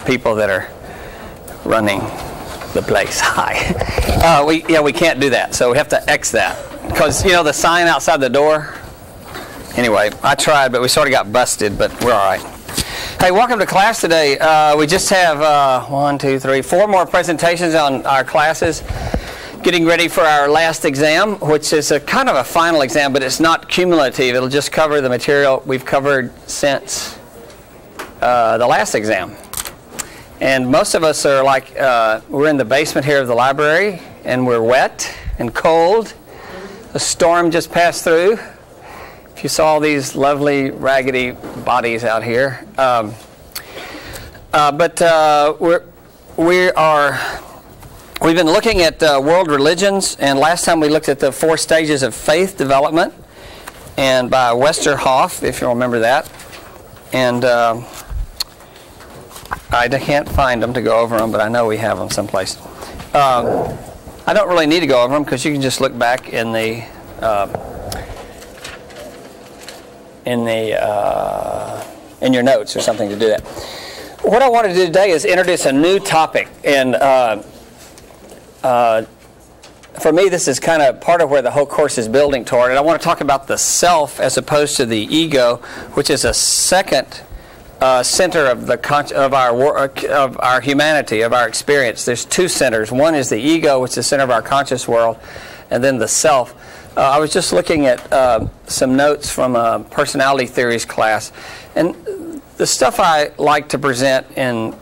people that are running the place. Hi. We can't do that, so we have to X that. Because, you know, the sign outside the door? Anyway, I tried, but we sort of got busted, but we're all right. Hey, welcome to class today. We just have 4 more presentations on our classes. Getting ready for our last exam, which is a kind of a final exam, but it's not cumulative. It'll just cover the material we've covered since the last exam. And most of us are like, we're in the basement here of the library, and we're wet and cold. A storm just passed through. If you saw these lovely raggedy bodies out here. We've been looking at world religions, and last time we looked at the 4 stages of faith development, and by Westerhoff, if you remember that. And I can't find them to go over them, but I know we have them someplace. I don't really need to go over them because you can just look back in your notes or something to do that. What I want to do today is introduce a new topic, and for me this is kind of part of where the whole course is building toward. And I want to talk about the self as opposed to the ego, which is a second center of our humanity, of our experience. There's 2 centers. One is the ego, which is the center of our conscious world, and then the self. I was just looking at some notes from a personality theories class, and the stuff I like to present in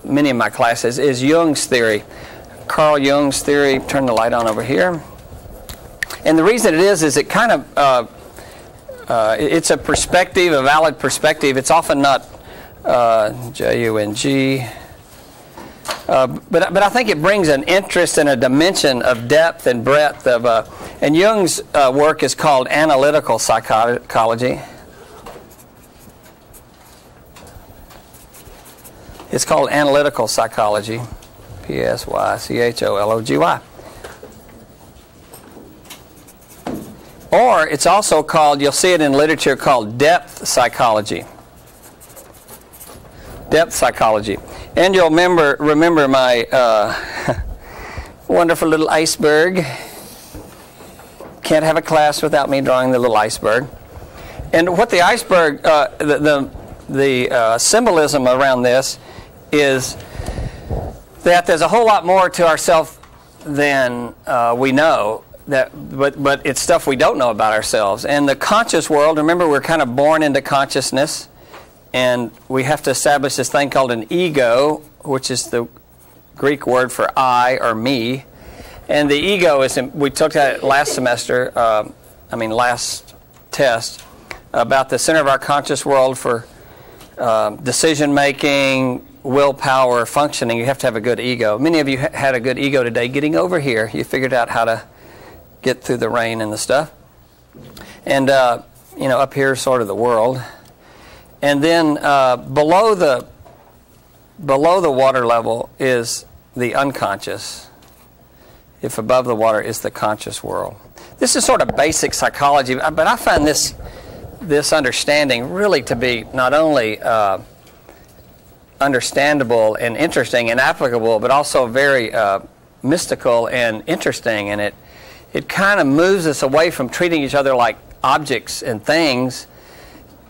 many of my classes is Jung's theory, Carl Jung's theory. Turn the light on over here. And the reason it is it kind of it's a perspective, a valid perspective. It's often not J-U-N-G. But I think it brings an interest and a dimension of depth and breadth of and Jung's work is called analytical psychology. It's called analytical psychology, P-S-Y-C-H-O-L-O-G-Y. Or it's also called, you'll see it in literature, called depth psychology. Depth psychology. And you'll remember my wonderful little iceberg. Can't have a class without me drawing the little iceberg. And what the iceberg, the symbolism around this is that there's a whole lot more to ourselves than we know. But it's stuff we don't know about ourselves. And the conscious world, remember, we're kind of born into consciousness. And we have to establish this thing called an ego, which is the Greek word for I or me. And the ego is, we took that last semester, last test, about the center of our conscious world for decision making, willpower, functioning. You have to have a good ego. Many of you had a good ego today getting over here. You figured out how to get through the rain and the stuff. And, up here is sort of the world. And then below the water level is the unconscious. If above the water is the conscious world. This is sort of basic psychology, but I find this understanding really to be not only understandable and interesting and applicable, but also very mystical and interesting. And it kind of moves us away from treating each other like objects and things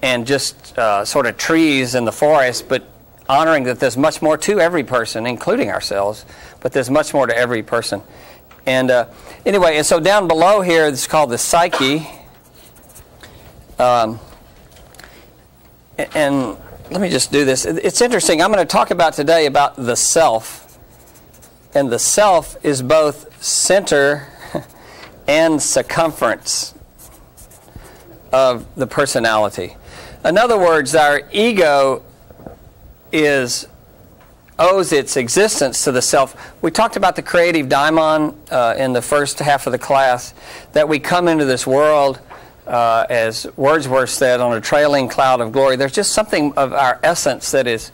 and just sort of trees in the forest, but honoring that there's much more to every person, including ourselves, but there's much more to every person. And anyway, and so down below here, it's called the psyche. And let me just do this. It's interesting. I'm going to talk about today about the self. And the self is both center and circumference of the personality. In other words, our ego owes its existence to the self. We talked about the creative daimon in the first half of the class, that we come into this world, as Wordsworth said, on a trailing cloud of glory. There's just something of our essence that is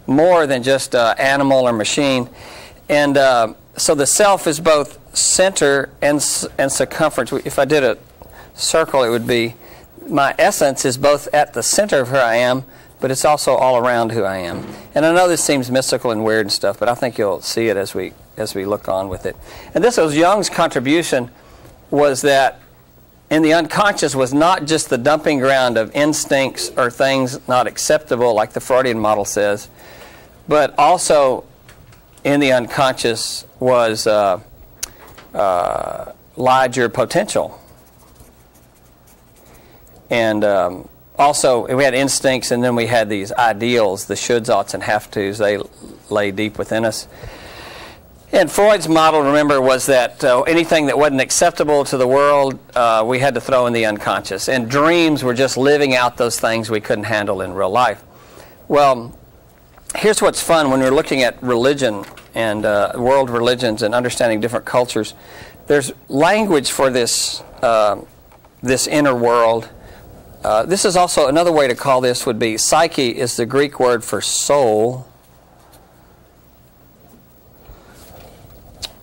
more than just animal or machine. And so the self is both center and circumference. If I did a circle, it would be, my essence is both at the center of who I am, but it's also all around who I am. And I know this seems mystical and weird and stuff, but I think you'll see it as we look on with it. And this was Jung's contribution, was that in the unconscious was not just the dumping ground of instincts or things not acceptable, like the Freudian model says, but also in the unconscious was lied your potential. And also, we had instincts, and then we had these ideals, the shoulds, oughts, and have-tos. They lay deep within us. And Freud's model, remember, was that anything that wasn't acceptable to the world, we had to throw in the unconscious. And dreams were just living out those things we couldn't handle in real life. Well, here's what's fun when we're looking at religion and world religions and understanding different cultures. There's language for this, this inner world. This is also another way to call this would be psyche is the Greek word for soul.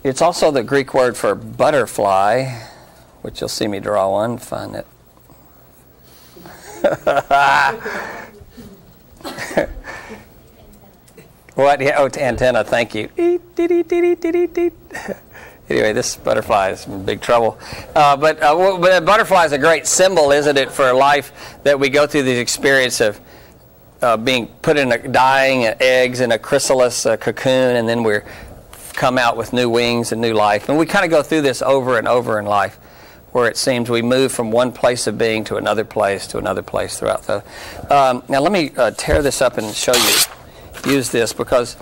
It's also the Greek word for butterfly, which you'll see me draw one. Find it. What? Yeah, oh, antenna. Thank you. Anyway, this butterfly is in big trouble. But a butterfly is a great symbol, isn't it, for life, that we go through the experience of being put in dying eggs in a chrysalis cocoon, and then we're come out with new wings and new life. And we kind of go through this over and over in life, where it seems we move from one place of being to another place throughout the... now let me tear this up and show you, use this, because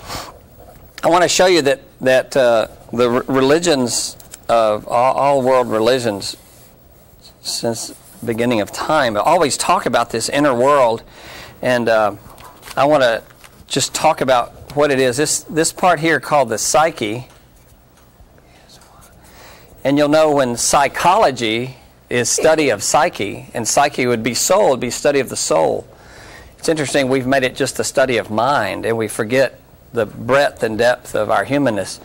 I want to show you that the religions of all world religions since the beginning of time always talk about this inner world, and I want to just talk about what it is. This part here called the psyche, and you'll know when psychology is study of psyche, and psyche would be soul, would be study of the soul. It's interesting, we've made it just the study of mind, and we forget the breadth and depth of our humanness.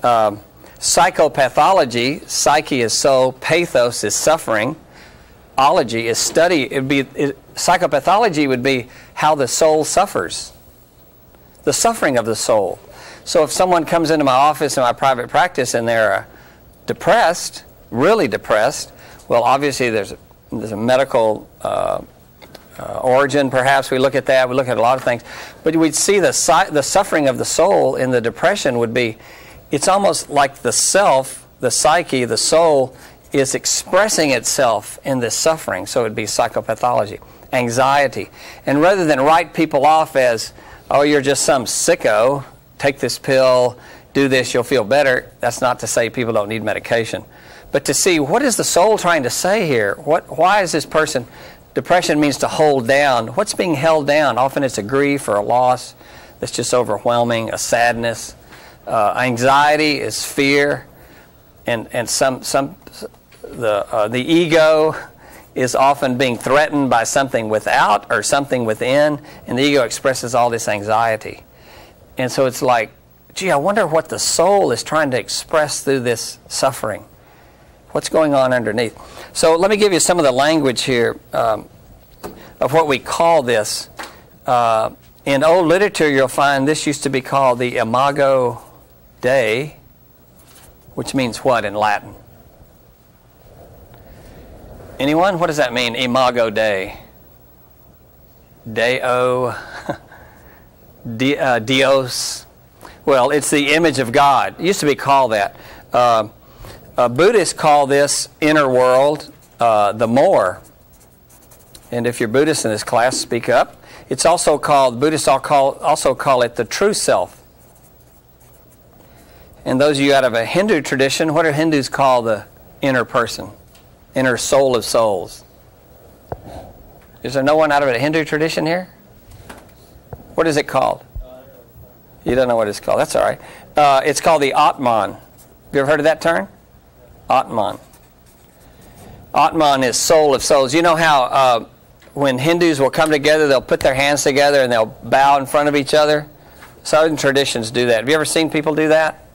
Psychopathology, psyche is soul, pathos is suffering, ology is study. Psychopathology would be how the soul suffers, the suffering of the soul. So if someone comes into my office in my private practice and they're depressed, really depressed, well, obviously there's a medical origin, perhaps. We look at that. We look at a lot of things. But we'd see the suffering of the soul in the depression would be, it's almost like the self, the psyche, the soul, is expressing itself in this suffering. So it would be psychopathology, anxiety. And rather than write people off as, oh, you're just some sicko, take this pill, do this, you'll feel better, that's not to say people don't need medication. But to see, what is the soul trying to say here? Why is this person... Depression means to hold down. What's being held down? Often it's a grief or a loss that's just overwhelming, a sadness. Anxiety is fear, and the ego is often being threatened by something without or something within, and the ego expresses all this anxiety. And so it's like, gee, I wonder what the soul is trying to express through this suffering. What's going on underneath? So let me give you some of the language here of what we call this. In old literature, you'll find this used to be called the Imago Dei, which means what in Latin? Anyone? What does that mean, Imago Dei? Deo, Dios. Well, it's the image of God. It used to be called that. Buddhists call this inner world the more. And if you're Buddhist in this class, speak up. It's also called, Buddhists also call it the true self. And those of you out of a Hindu tradition, what do Hindus call the inner person? Inner soul of souls. Is there no one out of a Hindu tradition here? What is it called? You don't know what it's called. That's all right. It's called the Atman. Have you ever heard of that term? Atman. Atman is soul of souls. You know how when Hindus will come together, they'll put their hands together and they'll bow in front of each other? Southern traditions do that. Have you ever seen people do that?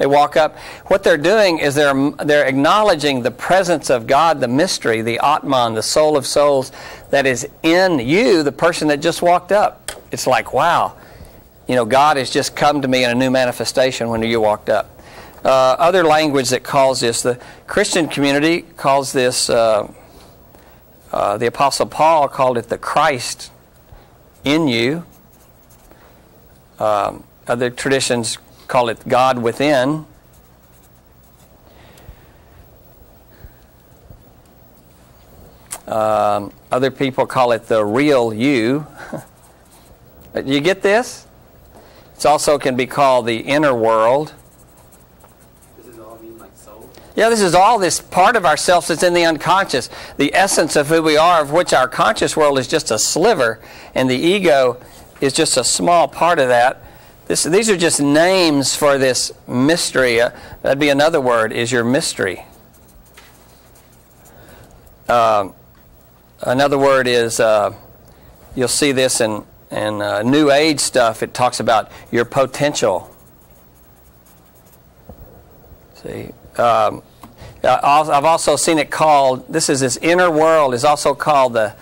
They walk up. What they're doing is they're acknowledging the presence of God, the mystery, the Atman, the soul of souls that is in you, the person that just walked up. It's like, wow, God has just come to me in a new manifestation when you walked up. Other language that calls this, the Christian community calls this, the Apostle Paul called it the Christ in you. Other traditions call it God within. Other people call it the real you. You get this? It also can be called the inner world. Does this all mean like soul? Yeah, this is all this part of ourselves that's in the unconscious. The essence of who we are, of which our conscious world is just a sliver, and the ego is just a small part of that. These are just names for this mystery. That'd be another word, is your mystery. Another word is, you'll see this in New Age stuff. It talks about your potential. See, I've also seen it called, this inner world is also called the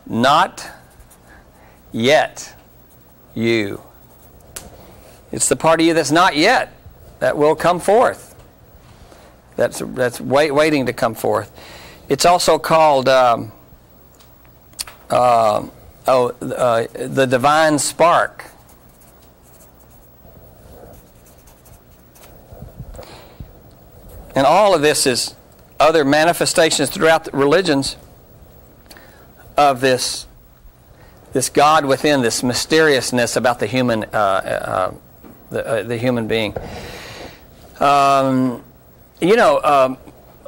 not yet you. It's the part of you that's not yet, that will come forth. That's waiting to come forth. It's also called the divine spark. And all of this is other manifestations throughout the religions of this God within, this mysteriousness about the human the human being.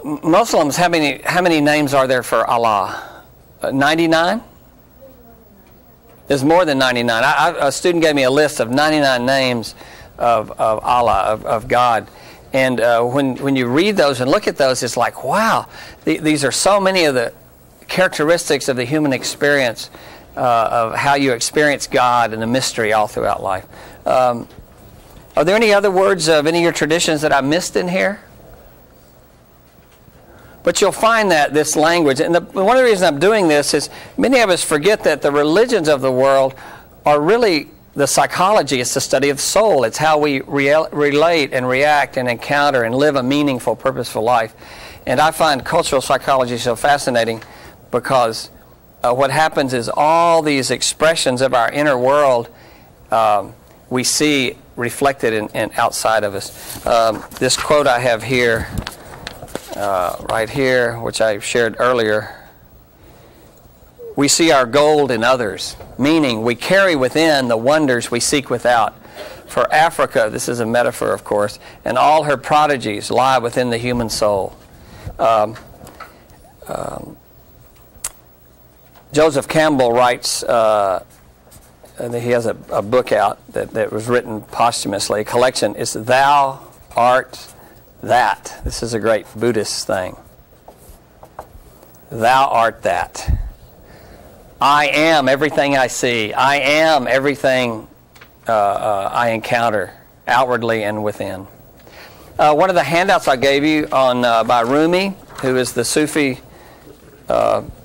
Muslims, how many names are there for Allah? 99? There's more than 99. A student gave me a list of 99 names of Allah, of God. And when you read those and look at those, it's like, wow, these are so many of the characteristics of the human experience, of how you experience God and the mystery all throughout life. Are there any other words of any of your traditions that I missed in here? But you'll find that this language, and one of the reasons I'm doing this is many of us forget that the religions of the world are really the psychology. It's the study of the soul. It's how we relate and react and encounter and live a meaningful, purposeful life. And I find cultural psychology so fascinating because what happens is all these expressions of our inner world we see reflected in outside of us. This quote I have here, right here, which I shared earlier. We see our gold in others, meaning we carry within the wonders we seek without. For Africa, this is a metaphor, of course, and all her prodigies lie within the human soul. Joseph Campbell writes, he has a book out that was written posthumously, a collection. It's Thou Art That. This is a great Buddhist thing. Thou art that. I am everything I see. I am everything I encounter, outwardly and within. One of the handouts I gave you on by Rumi, who is the Sufi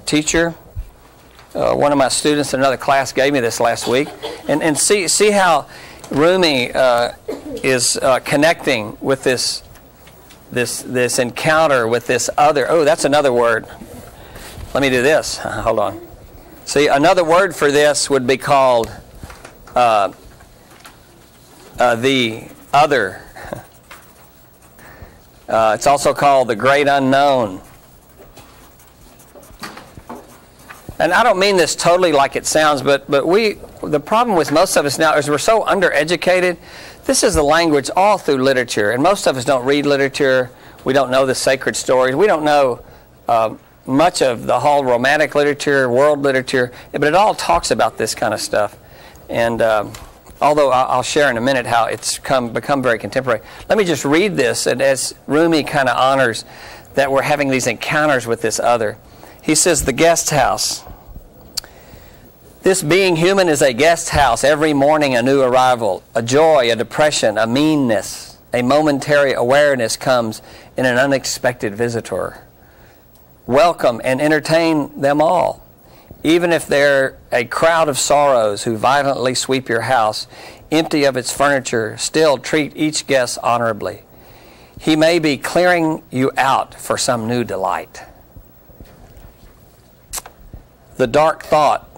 teacher, one of my students in another class gave me this last week, and see how Rumi is connecting with this encounter with this other. Oh, that's another word. Let me do this. Hold on. See, another word for this would be called the other. It's also called the great unknown. And I don't mean this totally like it sounds, but the problem with most of us now is we're so undereducated. This is the language all through literature, and most of us don't read literature. We don't know the sacred stories. We don't know much of the whole romantic literature, world literature, but it all talks about this kind of stuff. And although I'll share in a minute how it's become very contemporary. Let me just read this, and as Rumi kind of honors that we're having these encounters with this other. He says, the guest house. This being human is a guest house, every morning a new arrival. A joy, a depression, a meanness, a momentary awareness comes in an unexpected visitor. Welcome and entertain them all. Even if they're a crowd of sorrows who violently sweep your house, empty of its furniture, still treat each guest honorably. He may be clearing you out for some new delight. The dark thought,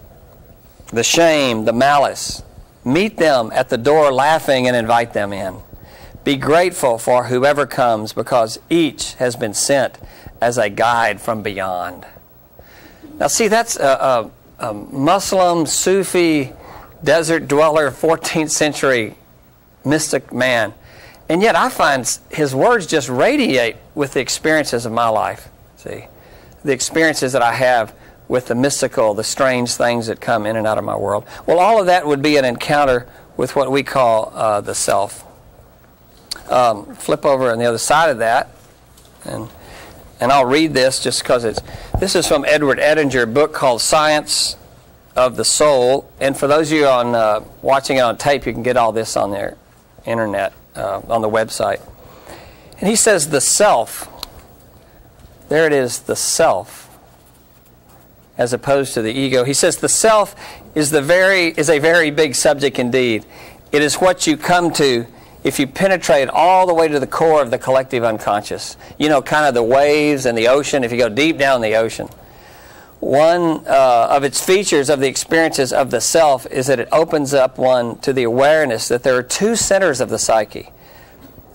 the shame, the malice, meet them at the door laughing and invite them in. Be grateful for whoever comes, because each has been sent as a guide from beyond. Now see, that's a Muslim, Sufi, desert dweller, 14th century mystic man. And yet I find his words just radiate with the experiences of my life. See, the experiences that I have with the mystical, the strange things that come in and out of my world. Well, all of that would be an encounter with what we call the self. Flip over on the other side of that, and I'll read this just because this is from Edward Edinger, a book called Science of the Soul. And for those of you on watching it on tape, you can get all this on their internet, on the website. And he says the self, there it is, the self, as opposed to the ego. He says the self is a very big subject indeed. It is what you come to if you penetrate all the way to the core of the collective unconscious. You know, kind of the waves and the ocean, if you go deep down the ocean. One of its features of the experiences of the self is that it opens up one to the awareness that there are two centers of the psyche.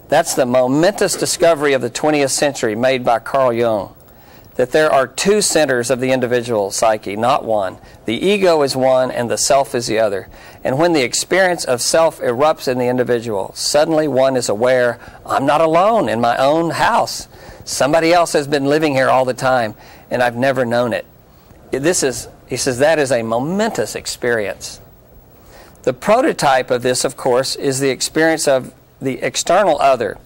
That's the momentous discovery of the 20th century made by Carl Jung. That there are two centers of the individual psyche, not one. The ego is one and the self is the other. And when the experience of self erupts in the individual, suddenly one is aware, I'm not alone in my own house. Somebody else has been living here all the time, and I've never known it. He says, that is a momentous experience. The prototype of this, of course, is the experience of the external other.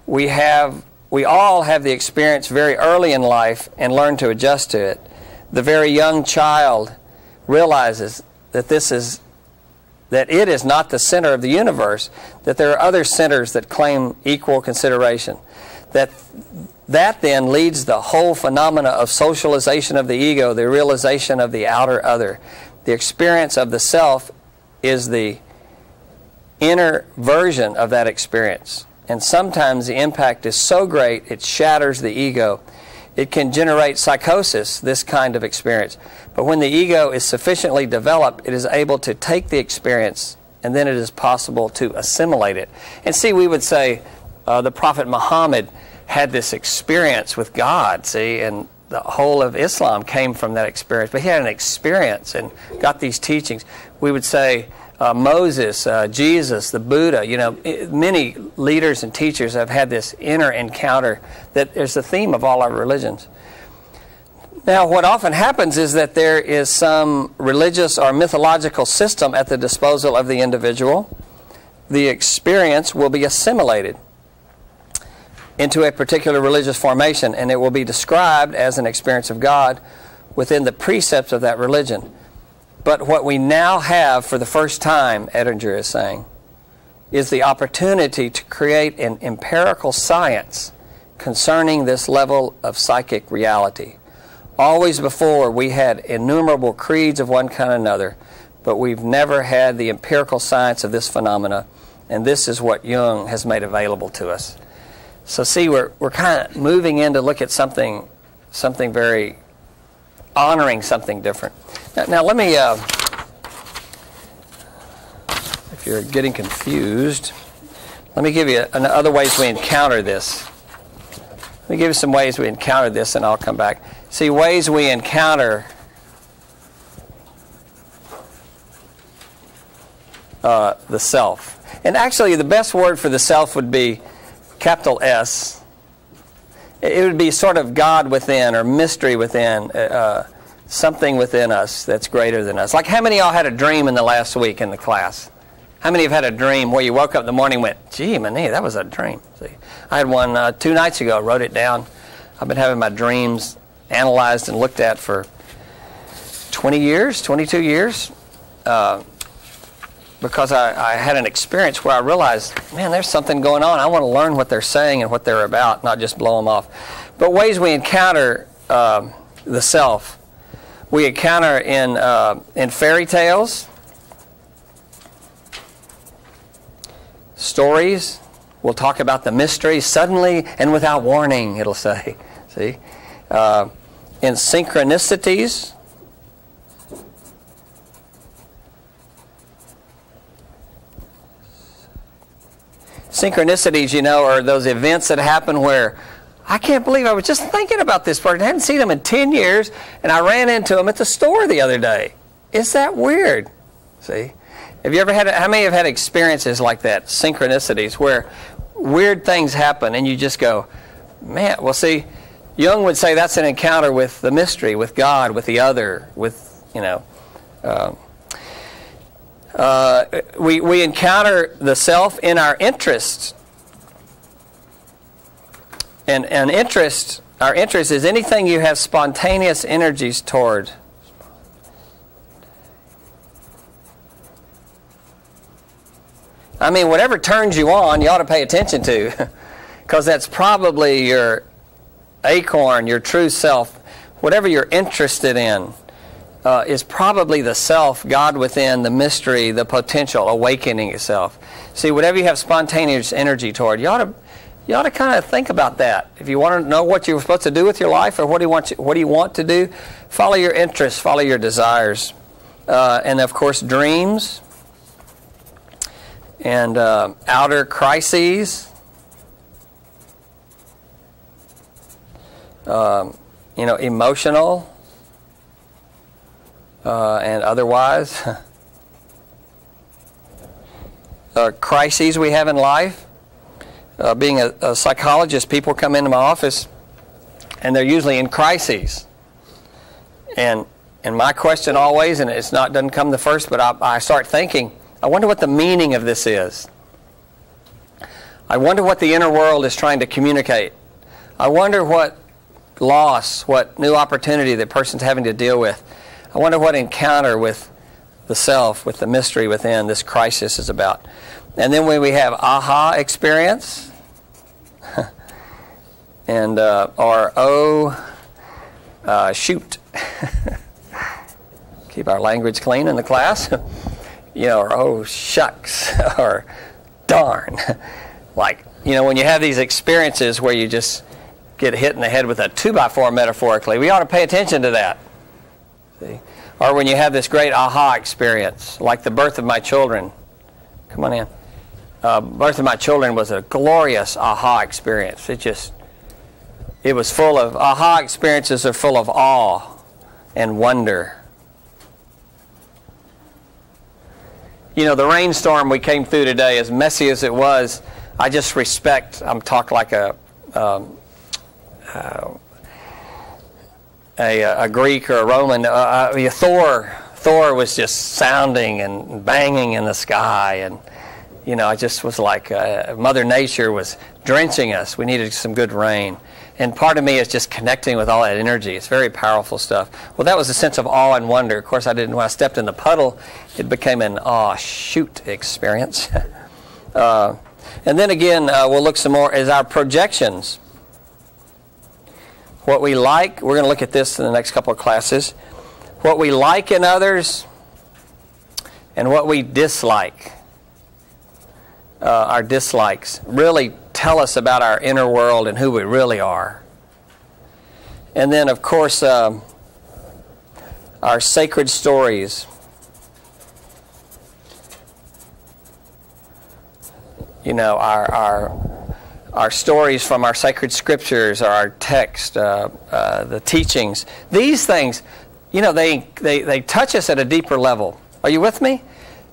We all have the experience very early in life and learn to adjust to it. The very young child realizes that it is not the center of the universe, that there are other centers that claim equal consideration. That then leads the whole phenomena of socialization of the ego, the realization of the outer other. The experience of the self is the inner version of that experience. And sometimes the impact is so great it shatters the ego. It can generate psychosis, this kind of experience. But when the ego is sufficiently developed, it is able to take the experience, and then it is possible to assimilate it. And see, we would say the Prophet Muhammad had this experience with God, see, and the whole of Islam came from that experience. But he had an experience and got these teachings. We would say Moses, Jesus, the Buddha, many leaders and teachers have had this inner encounter that is the theme of all our religions. Now, what often happens is that there is some religious or mythological system at the disposal of the individual. The experience will be assimilated into a particular religious formation, and it will be described as an experience of God within the precepts of that religion. But what we now have for the first time, Edinger is saying, is the opportunity to create an empirical science concerning this level of psychic reality. Always before, we had innumerable creeds of one kind or another, but we've never had the empirical science of this phenomena, and this is what Jung has made available to us. So see, we're kind of moving in to look at something very honoring something different. Now let me, if you're getting confused, let me give you other ways we encounter this. Let me give you some ways we encounter this, and I'll come back. See, ways we encounter the self. And actually, the best word for the self would be capital S. It would be sort of God within, or mystery within, something within us that's greater than us. Like, how many of y'all had a dream in the last week in the class? How many have had a dream where you woke up in the morning and went, gee, man, that was a dream? See, I had one 2 nights ago, wrote it down. I've been having my dreams analyzed and looked at for 20 years, 22 years, because I had an experience where I realized, man, there's something going on. I want to learn what they're saying and what they're about, not just blow them off. But ways we encounter the self. We encounter in fairy tales, stories. We'll talk about the mystery. Suddenly and without warning, it'll say. See? In synchronicities. Synchronicities, you know, are those events that happen where I can't believe I was just thinking about this person. I hadn't seen them in 10 years, and I ran into them at the store the other day. Is that weird? See? Have you ever had, how many have had experiences like that, synchronicities, where weird things happen and you just go, man, well, see, Jung would say that's an encounter with the mystery, with God, with the other, with, you know. We encounter the self in our interests. And interest, our interest is anything you have spontaneous energies toward. I mean, whatever turns you on, you ought to pay attention to, because that's probably your acorn, your true self. Whatever you're interested in is probably the self, God within, the mystery, the potential, awakening itself. See, whatever you have spontaneous energy toward, you ought to kind of think about that. If you want to know what you're supposed to do with your life, or what do you want to do, follow your interests, follow your desires, and of course, dreams. And outer crises, you know, emotional and otherwise. Crises we have in life. Being a psychologist, people come into my office and they're usually in crises. And my question always, and doesn't come the first, but I start thinking, I wonder what the meaning of this is. I wonder what the inner world is trying to communicate. I wonder what loss, what new opportunity the person's having to deal with. I wonder what encounter with the self, with the mystery within this crisis is about. And then when we have aha experience, and shoot. Keep our language clean in the class. You know, or oh shucks, or darn. Like, you know, when you have these experiences where you just get hit in the head with a 2x4 metaphorically, we ought to pay attention to that. See? Or when you have this great aha experience, like the birth of my children. Come on in. Birth of my children was a glorious aha experience. It was full of, aha experiences are full of awe and wonder. You know, the rainstorm we came through today, as messy as it was, I just respect, I'm talking like a Greek or a Roman. Thor was just sounding and banging in the sky, and you know, I just was like Mother Nature was drenching us. We needed some good rain. And part of me is just connecting with all that energy. It's very powerful stuff. Well, that was a sense of awe and wonder. Of course, when I stepped in the puddle, it became an shoot experience. And then again, we'll look some more as our projections. What we like, we're going to look at this in the next couple of classes. What we like in others and what we dislike. Our dislikes really tell us about our inner world and who we really are. And then, of course, our sacred stories. You know, our stories from our sacred scriptures, or our text, the teachings. These things, you know, they touch us at a deeper level. Are you with me?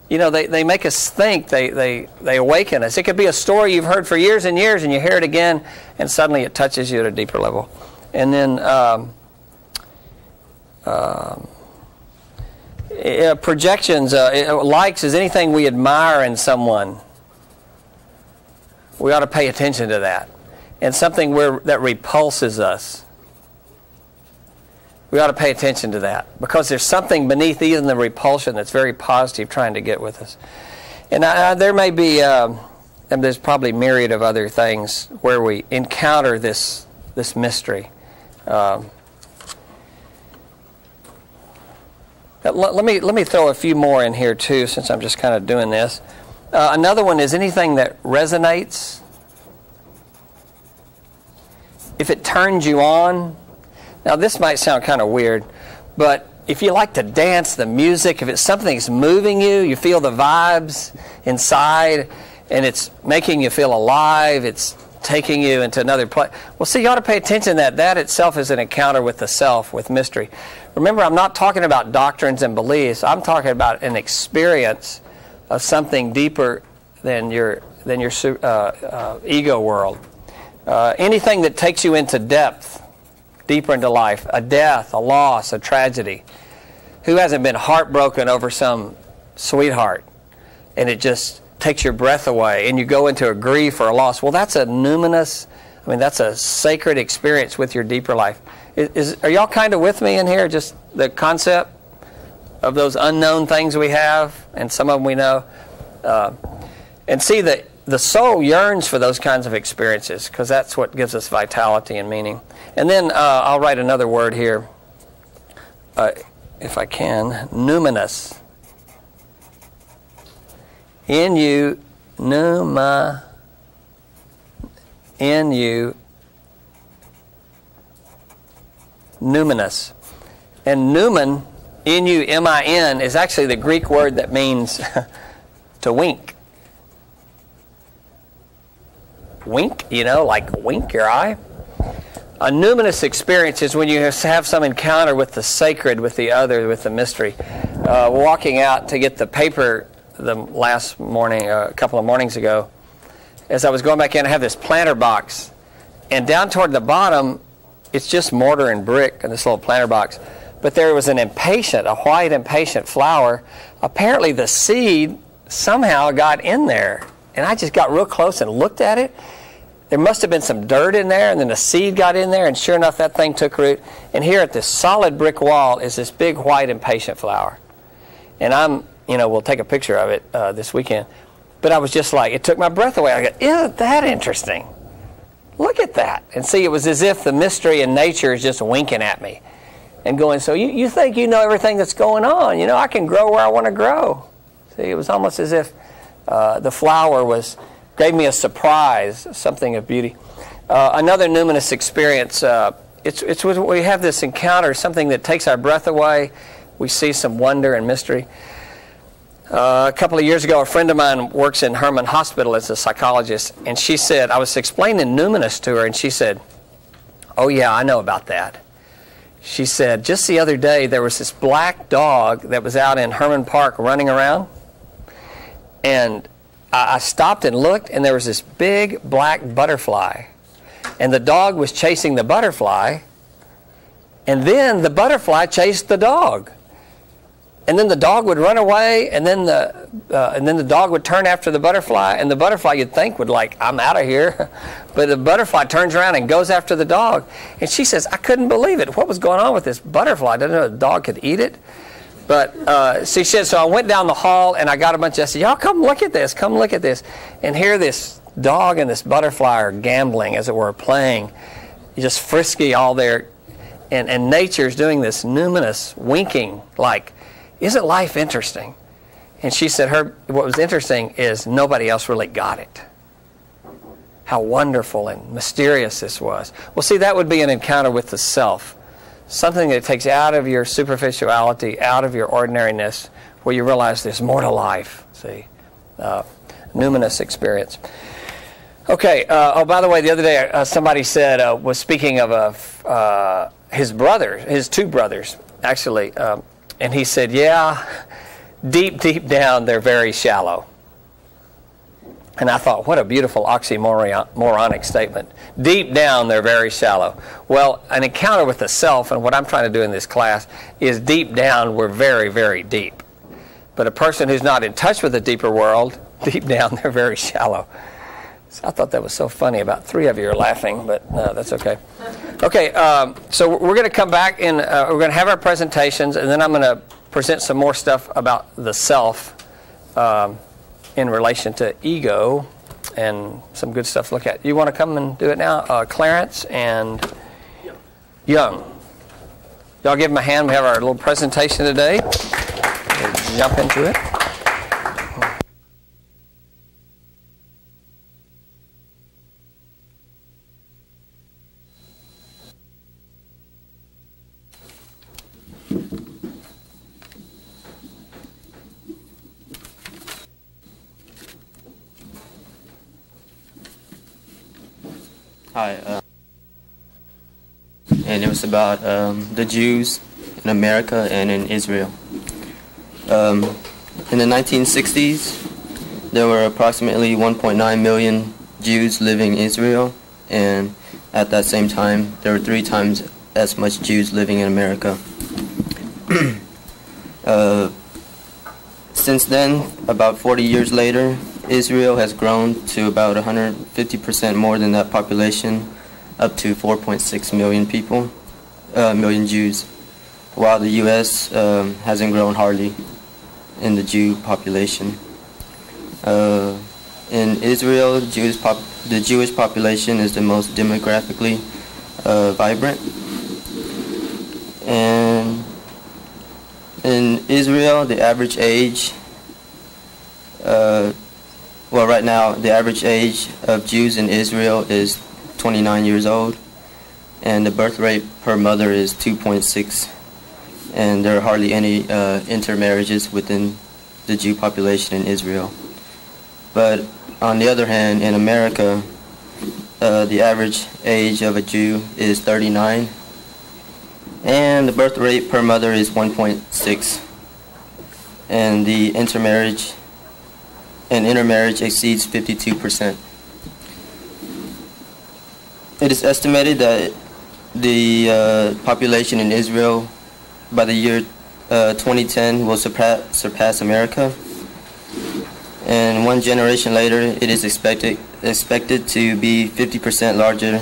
You know, they make us think, they awaken us. It could be a story you've heard for years and years, and you hear it again, and suddenly it touches you at a deeper level. And then projections, likes is anything we admire in someone. We ought to pay attention to that. And something that repulses us. We ought to pay attention to that, because there's something beneath even the repulsion that's very positive trying to get with us. And there may be, and there's probably myriad of other things where we encounter this mystery. Let me throw a few more in here too, since I'm just kind of doing this. Another one is anything that resonates. If it turns you on. Now this might sound kind of weird, but if you like to dance, the music, if it's something that's moving you, you feel the vibes inside, and it's making you feel alive, it's taking you into another place. Well, see, you ought to pay attention to that. That itself is an encounter with the self, with mystery. Remember, I'm not talking about doctrines and beliefs. I'm talking about an experience of something deeper than your ego world. Anything that takes you into depth, deeper into life, a death, a loss, a tragedy. Who hasn't been heartbroken over some sweetheart, and it just takes your breath away, and you go into a grief or a loss? Well, that's a numinous, that's a sacred experience with your deeper life. Are y'all kind of with me in here? Just the concept of those unknown things we have, and some of them we know. And see that the soul yearns for those kinds of experiences, because that's what gives us vitality and meaning. And then I'll write another word here, if I can. Numinous. N-U, numa, N-U, numinous. And numen, N-U-M-I-N, is actually the Greek word that means to wink. Wink, like wink your eye. A numinous experience is when you have some encounter with the sacred, with the other, with the mystery. Walking out to get the paper the last morning, a couple of mornings ago, as I was going back in, I have this planter box, and down toward the bottom, it's just mortar and brick in this little planter box. But there was a white impatient flower. Apparently the seed somehow got in there. And I just got real close and looked at it. There must have been some dirt in there, and then the seed got in there, and sure enough, that thing took root. And here at this solid brick wall is this big white impatient flower. And we'll take a picture of it this weekend. But I was just like, it took my breath away. I go, isn't that interesting? Look at that. And see, it was as if the mystery in nature is just winking at me and going, so you think you know everything that's going on. I can grow where I want to grow. See, it was almost as if the flower gave me a surprise, something of beauty. Another numinous experience, it's when we have this encounter, something that takes our breath away. We see some wonder and mystery. A couple of years ago, a friend of mine works in Herman Hospital as a psychologist, and she said, I was explaining numinous to her, and she said, oh yeah, I know about that. She said, just the other day, there was this black dog that was out in Herman Park running around, and I stopped and looked, and there was this big black butterfly. And the dog was chasing the butterfly, and then the butterfly chased the dog. And then the dog would run away, and then the dog would turn after the butterfly, and the butterfly, you'd think, would like, I'm out of here. But the butterfly turns around and goes after the dog. And she says, I couldn't believe it. What was going on with this butterfly? I didn't know the dog could eat it. But she said, so I went down the hall, and I got a bunch of, I said, y'all come look at this, come look at this. And here this dog and this butterfly are gambling, as it were, playing. Just frisky all there. And nature's doing this numinous winking, like, isn't life interesting? And she said what was interesting is nobody else really got it. How wonderful and mysterious this was. Well, see, that would be an encounter with the self. Something that takes out of your superficiality, out of your ordinariness, where you realize there's more to life. See, numinous experience. Okay. By the way, the other day somebody said was speaking of his two brothers, actually, and he said, "Yeah, deep down, they're very shallow." And I thought, what a beautiful oxymoronic statement. Deep down, they're very shallow. Well, an encounter with the self, and what I'm trying to do in this class, is deep down, we're very, very deep. But a person who's not in touch with the deeper world, deep down, they're very shallow. So I thought that was so funny. About 3 of you are laughing, but no, that's okay. Okay, so we're going to come back and we're going to have our presentations, and then I'm going to present some more stuff about the self in relation to ego and some good stuff to look at. You want to come and do it now? Clarence and Young. Y'all give them a hand. We have our little presentation today. We'll jump into it. Hi, and it was about the Jews in America and in Israel. In the 1960s, there were approximately 1.9 million Jews living in Israel, and at that same time, there were 3 times as much Jews living in America. Since then, about 40 years later, Israel has grown to about 150% more than that population, up to 4.6 million people, million Jews, while the U.S. Hasn't grown hardly in the Jew population. In Israel, the Jewish population is the most demographically vibrant, and in Israel, the average age well, right now, the average age of Jews in Israel is 29 years old, and the birth rate per mother is 2.6, and there are hardly any intermarriages within the Jew population in Israel. But on the other hand, in America, the average age of a Jew is 39, and the birth rate per mother is 1.6, and the intermarriage exceeds 52%. It is estimated that the population in Israel by the year 2010 will surpass America, and one generation later it is expected to be 50% larger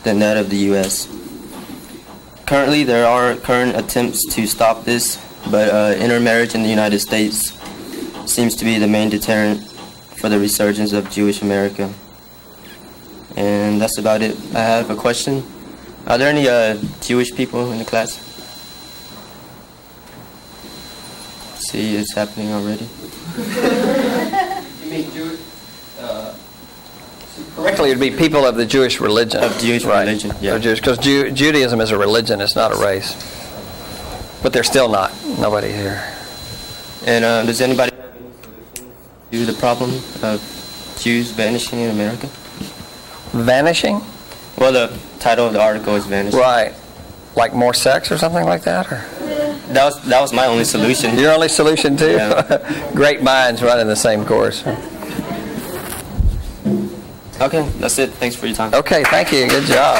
than that of the U.S. Currently, there are current attempts to stop this, but intermarriage in the United States seems to be the main deterrent for the resurgence of Jewish America. And that's about it. I have a question. Are there any Jewish people in the class? See, it's happening already. You mean Jewish? Correctly, it would be people of the Jewish religion. Of Jewish religion, yeah. Because Judaism is a religion, it's not a race. But they're still not. Nobody here. And does anybody have any solutions to the problem of Jews vanishing in America? Vanishing? Well, the title of the article is Vanishing. Right. Like more sex or something like that? Or? That was my only solution. Your only solution, too? Yeah. Great minds running the same course. Okay, that's it. Thanks for your time. Okay, thank you. Good job.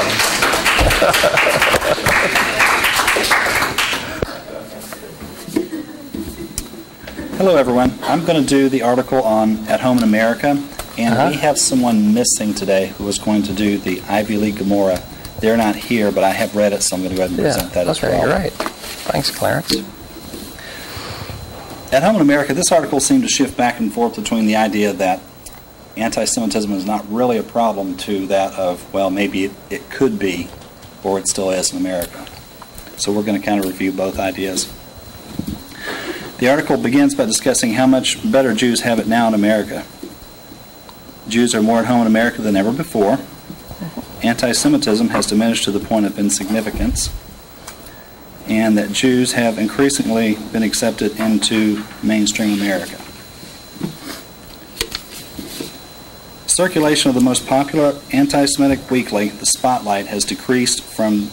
Hello, everyone. I'm going to do the article on At Home in America, and we have someone missing today who is going to do the Ivy League Gomorrah. They're not here, but I have read it, so I'm going to go ahead and present that as well. Okay, great. Thanks, Clarence. At Home in America, this article seemed to shift back and forth between the idea that anti-Semitism is not really a problem to that of, well, maybe it could be, or it still is in America. So we're going to kind of review both ideas. The article begins by discussing how much better Jews have it now in America. Jews are more at home in America than ever before. Anti-Semitism has diminished to the point of insignificance, and that Jews have increasingly been accepted into mainstream America. Circulation of the most popular anti-Semitic weekly, The Spotlight, has decreased from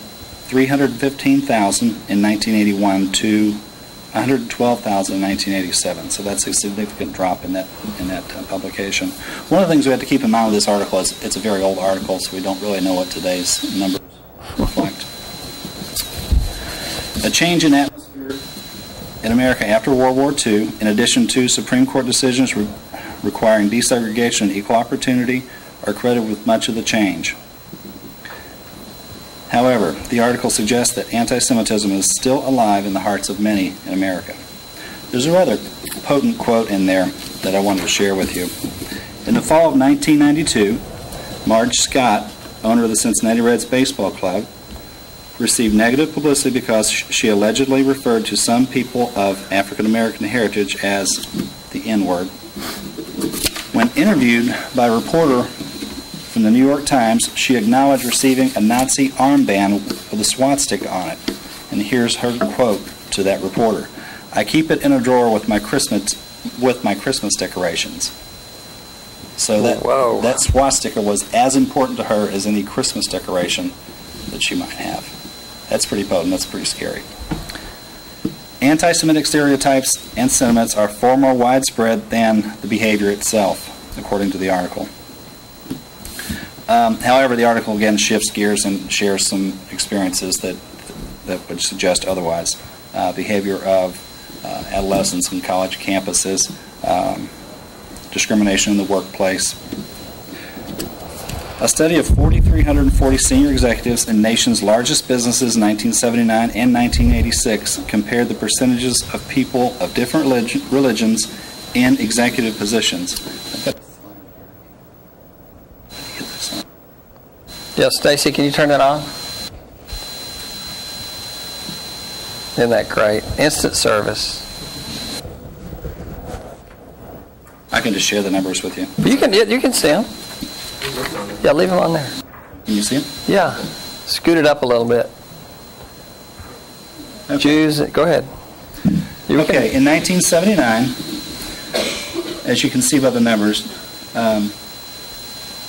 315,000 in 1981 to 112,000 in 1987. So that's a significant drop in that publication. One of the things we have to keep in mind with this article is it's a very old article, so we don't really know what today's numbers reflect. A change in atmosphere in America after World War II, in addition to Supreme Court decisions requiring desegregation and equal opportunity, are credited with much of the change. However, the article suggests that anti-Semitism is still alive in the hearts of many in America. There's a rather potent quote in there that I wanted to share with you. In the fall of 1992, Marge Scott, owner of the Cincinnati Reds baseball club, received negative publicity because she allegedly referred to some people of African American heritage as the N-word. When interviewed by a reporter from the New York Times, she acknowledged receiving a Nazi armband with a swastika on it. And here's her quote to that reporter: "I keep it in a drawer with my Christmas decorations." So that swastika was as important to her as any Christmas decoration that she might have. That's pretty potent. That's pretty scary. Anti-Semitic stereotypes and sentiments are far more widespread than the behavior itself, according to the article. However, the article again shifts gears and shares some experiences that would suggest otherwise. Behavior of adolescents in college campuses, discrimination in the workplace. A study of 4,340 senior executives in the nation's largest businesses in 1979 and 1986 compared the percentages of people of different religions in executive positions. Yes, Stacy, can you turn that on? Isn't that great? Instant service. I can just share the numbers with you. You can see them. Yeah, leave them on there. Can you see them? Yeah. Scoot it up a little bit. Okay. Jews, go ahead. Okay, in 1979, as you can see by the numbers,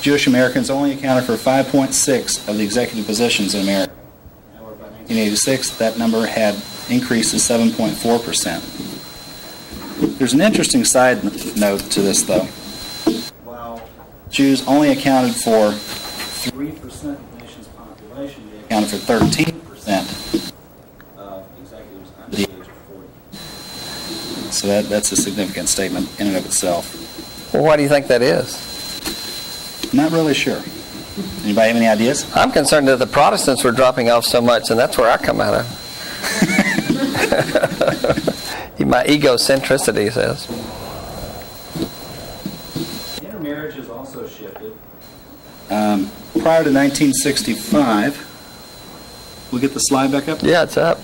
Jewish Americans only accounted for 5.6 of the executive positions in America. However, by 1986, that number had increased to 7.4%. There's an interesting side note to this, though. While Jews only accounted for 3% of the nation's population, they accounted for 13% of executives under the age of 40. So that's a significant statement in and of itself. Well, why do you think that is? Not really sure. Anybody have any ideas? I'm concerned that the Protestants were dropping off so much, and that's where I come out of. My egocentricity says. Intermarriage has also shifted. Prior to 1965, we'll get the slide back up? Yeah, it's up.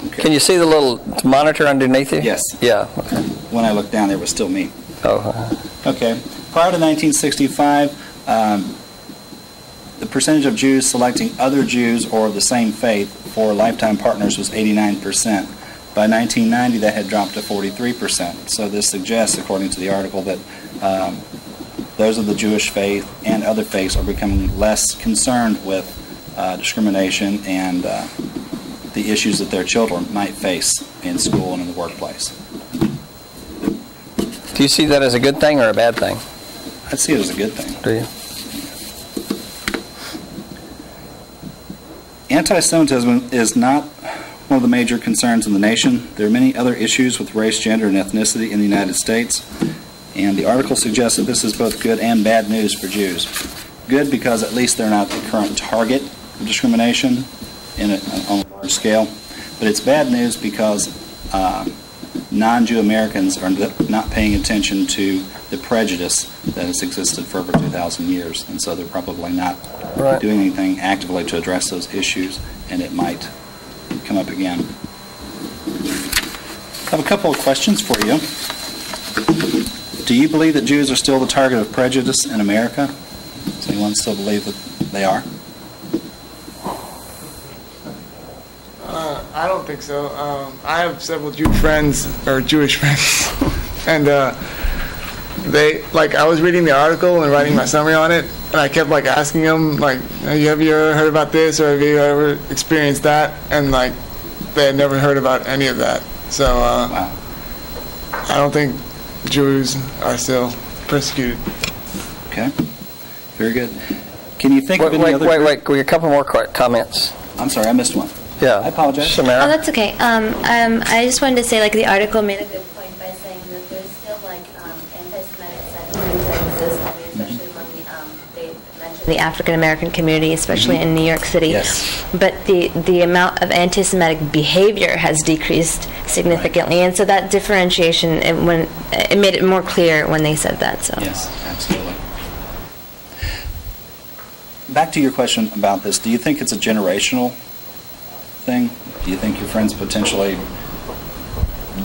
Okay. Can you see the little monitor underneath you? Yes. Yeah. Okay. When I looked down there, it was still me. Oh. Okay. Prior to 1965, the percentage of Jews selecting other Jews or of the same faith for lifetime partners was 89%. By 1990, that had dropped to 43%. So this suggests, according to the article, that those of the Jewish faith and other faiths are becoming less concerned with discrimination and the issues that their children might face in school and in the workplace. Do you see that as a good thing or a bad thing? I'd see it as a good thing. Do you? Anti-Semitism is not one of the major concerns in the nation. There are many other issues with race, gender, and ethnicity in the United States, and the article suggests that this is both good and bad news for Jews. Good because at least they're not the current target of discrimination on a large scale, but it's bad news because non-Jew Americans are not paying attention to the prejudice that has existed for over 2,000 years, and so they're probably not doing anything actively to address those issues, and it might come up again. I have a couple of questions for you. Do you believe that Jews are still the target of prejudice in America? Does anyone still believe that they are? I don't think so. I have several Jewish friends, and I was reading the article and writing my summary on it, and I kept asking them, have you ever heard about this, or have you ever experienced that? And they had never heard about any of that. So Wow. I don't think Jews are still persecuted. Okay. Very good. Can you think of any other... Wait. We have a couple more comments. I'm sorry, I missed one. Yeah. I apologize. Samara? Oh, that's okay. I just wanted to say, the article made a good point by saying that there's still, anti-Semitic sentiments that exist. I mean, especially when they mentioned the African American community, especially in New York City. Yes. But the amount of anti-Semitic behavior has decreased significantly, and so that differentiation, it made it more clear when they said that. So. Yes, absolutely. Back to your question about this, do you think it's a generational thing? Do you think your friends potentially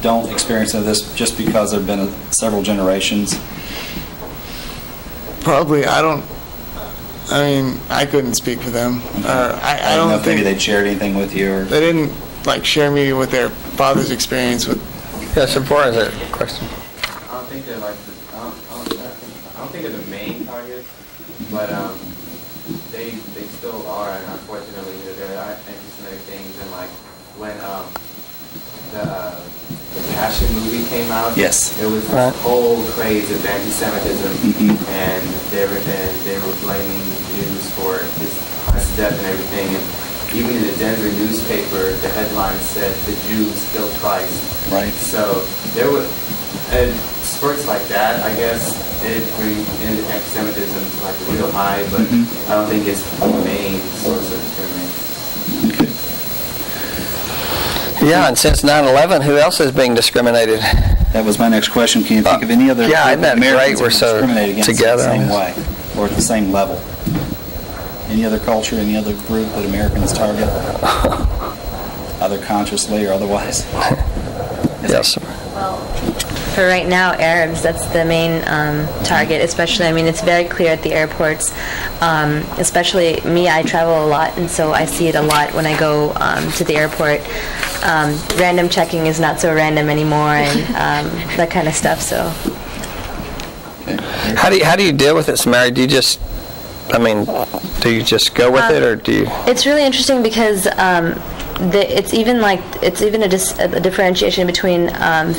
don't experience this just because there have been several generations? Probably. I mean, I couldn't speak for them. Okay. I don't know don't if maybe think they'd shared anything with you. Or... they didn't like share me with their father's experience with. Yes, as far as a question. I don't think they're like I don't think they're the main target, but they still are, and unfortunately there are anti-Semitic things, and like when the Passion movie came out, Yes. there was this whole craze of anti-Semitism, and they were blaming Jews for his death and everything, and even in the Denver newspaper, the headline said, "The Jews killed Christ." Right. So there were spurts like that, I guess, did bring in anti-Semitism to like a real high, but I don't think it's the main source of discrimination. Okay. Yeah, and since 9/11, who else is being discriminated? That was my next question. Can you think of any other Yeah, isn't that Americans great? We're so discriminated against together in on the same way or at the same level? Any other culture, any other group that Americans target, either consciously or otherwise? Yes. Well, for right now, Arabs, that's the main target, especially, I mean, it's very clear at the airports, especially me, I travel a lot, and so I see it a lot when I go to the airport. Random checking is not so random anymore, and that kind of stuff, so. How do you deal with it, Samari? Do you just, do you just go with it, or do you? It's really interesting because it's even a differentiation between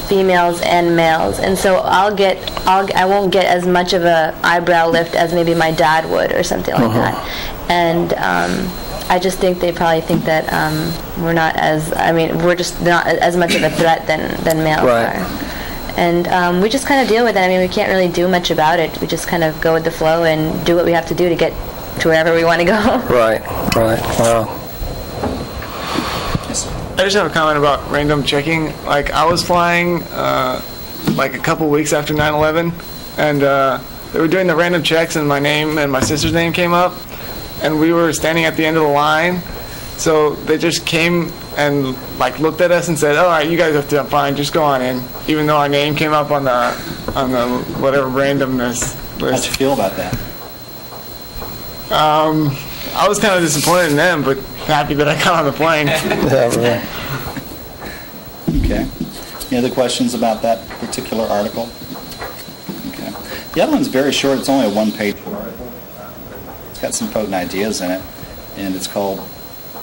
females and males, and so I won't get as much of a eyebrow lift as maybe my dad would or something like that, and I just think they probably think that we're just not as much of a threat than males are. And we just kind of deal with it. I mean, we can't really do much about it. We just kind of go with the flow and do what we have to do to get to wherever we want to go. Right. Wow. I just have a comment about random checking. Like, I was flying like a couple weeks after 9/11, and they were doing the random checks, and my name and my sister's name came up, and we were standing at the end of the line. So they just came and like looked at us and said, "All right, you guys have to fine, just go on in," even though our name came up on the whatever randomness list. How'd you feel about that? I was kind of disappointed in them, but happy that I got on the plane. Okay. Any other questions about that particular article? Okay. The other one's very short. It's only a one-page article. It's got some potent ideas in it, and it's called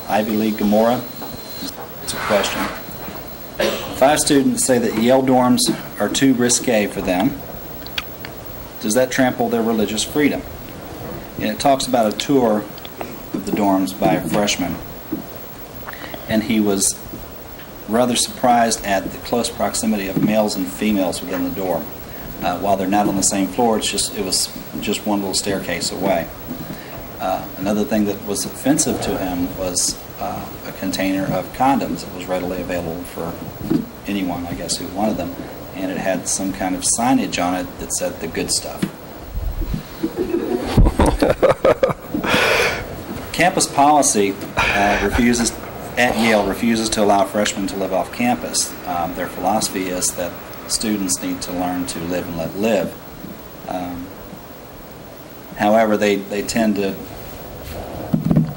Ivy League Gomorrah. It's a question. 5 students say that Yale dorms are too risque for them. Does that trample their religious freedom? And it talks about a tour of the dorms by a freshman, and he was rather surprised at the close proximity of males and females within the dorm. While they're not on the same floor, it was just one little staircase away. Another thing that was offensive to him was a container of condoms that was readily available for anyone, I guess, who wanted them, and it had some kind of signage on it that said "the good stuff." Campus policy at Yale refuses to allow freshmen to live off campus. Their philosophy is that students need to learn to live and let live. However, they tend to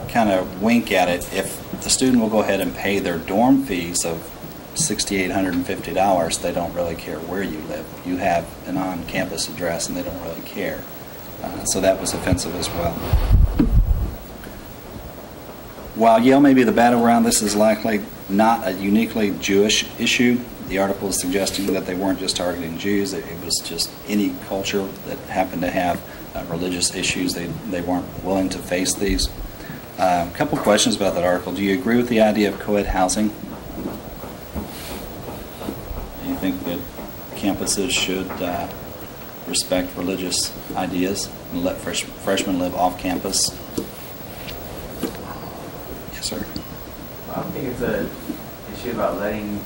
kind of wink at it. If the student will go ahead and pay their dorm fees of $6,850, they don't really care where you live. You have an on-campus address, and they don't really care. So that was offensive as well. While Yale may be the battleground, this is likely not a uniquely Jewish issue. The article is suggesting that they weren't just targeting Jews. It was just any culture that happened to have religious issues. They weren't willing to face these. A couple questions about that article. Do you agree with the idea of co-ed housing? Do you think that campuses should respect religious ideas and let freshmen live off campus. Yes, sir. I don't think it's an issue about letting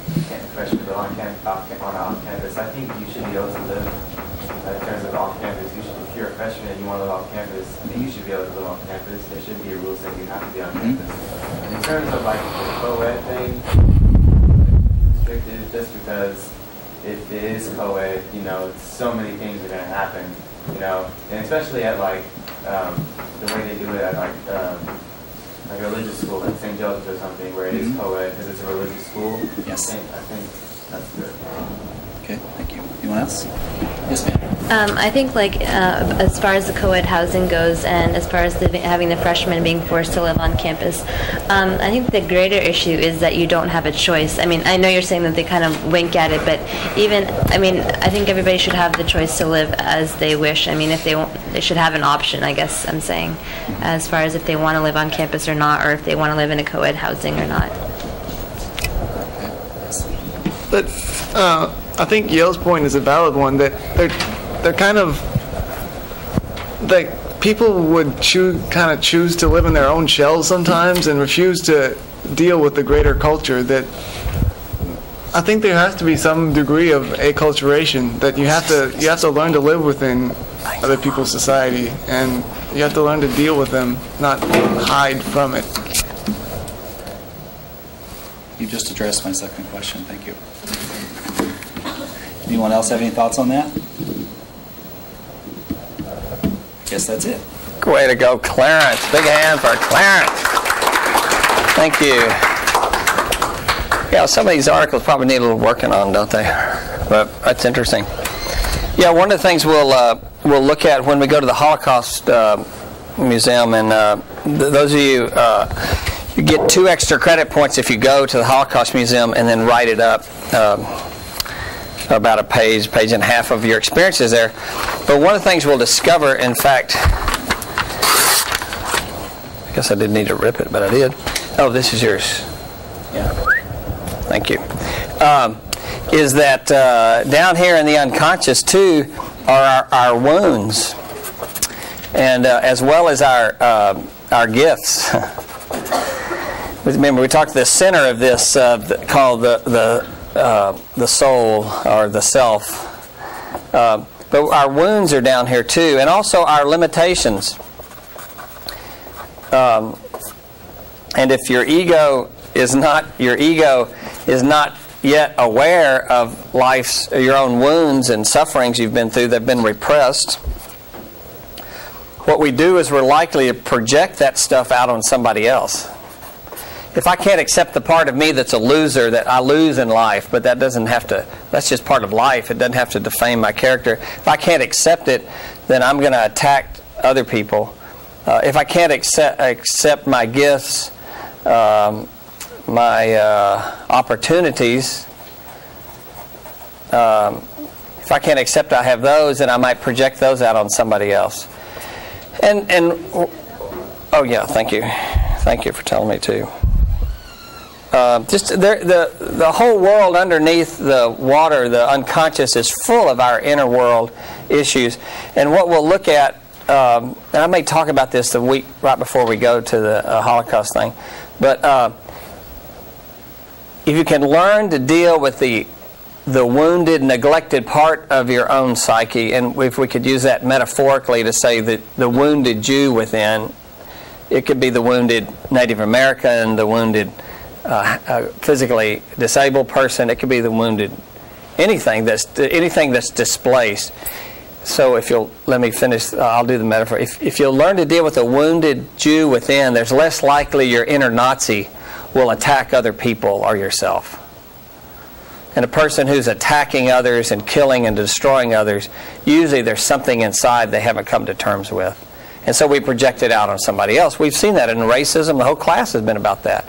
freshmen live on off-campus. I think you should be able to live in terms of off-campus. If you're a freshman and you want to live off-campus, I think you should be able to live off-campus. There shouldn't be a rule saying you have to be on campus. And in terms of like the co-ed thing, restricted just because if it is co-ed, so many things are going to happen, and especially at like the way they do it at like a religious school, like St. Joseph's or something, where it is co-ed because it's a religious school. Yes. I think that's good. Okay, thank you. Anyone else? Yes, ma'am. I think as far as the co-ed housing goes, and as far as having the freshmen being forced to live on campus, I think the greater issue is that you don't have a choice. I mean, I know you're saying that they kind of wink at it, but I think everybody should have the choice to live as they wish. I mean, if they should have an option, I guess I'm saying, as far as if they want to live on campus or not, or if they want to live in a co-ed housing or not. But I think Yale's point is a valid one, that they're kind of like people would choose to live in their own shells sometimes and refuse to deal with the greater culture. That I think there has to be some degree of acculturation, that you have to learn to live within other people's society, and you have to learn to deal with them, not hide from it. You just addressed my second question. Thank you. Anyone else have any thoughts on that? I guess that's it. Way to go, Clarence. Big hand for Clarence. Thank you. Yeah, some of these articles probably need a little working on, don't they? But that's interesting. Yeah, one of the things we'll look at when we go to the Holocaust Museum, and those of you, you get 2 extra credit points if you go to the Holocaust Museum and then write it up. About a page and a half of your experiences there. But one of the things we'll discover, in fact, I guess I didn't need to rip it, but I did. Oh, this is yours. Yeah. Thank you. Is that down here in the unconscious, too, are our wounds, and as well as our gifts. Remember, we talked the center of this called the soul or the self. But our wounds are down here too, and also our limitations. And if your ego is not yet aware of your own wounds and sufferings you've been through that have been repressed, what we do is we're likely to project that stuff out on somebody else. If I can't accept the part of me that's a loser, that I lose in life, but that doesn't have to, that's just part of life. It doesn't have to defame my character. If I can't accept it, then I'm going to attack other people. If I can't accept my gifts, my opportunities, if I can't accept I have those, then I might project those out on somebody else. And oh yeah, thank you for telling me too. The whole world underneath the water, the unconscious, is full of our inner world issues. And what we'll look at, and I may talk about this the week right before we go to the Holocaust thing, but if you can learn to deal with the wounded, neglected part of your own psyche, and if we could use that metaphorically to say that the wounded Jew within, it could be the wounded Native American, the wounded physically disabled person. It could be the wounded, anything that's displaced. So if you'll let me finish, I'll do the metaphor. If you'll learn to deal with the wounded Jew within, there's less likely your inner Nazi will attack other people or yourself. And a person who's attacking others and killing and destroying others, usually there's something inside they haven't come to terms with. And so we project it out on somebody else. We've seen that in racism. The whole class has been about that.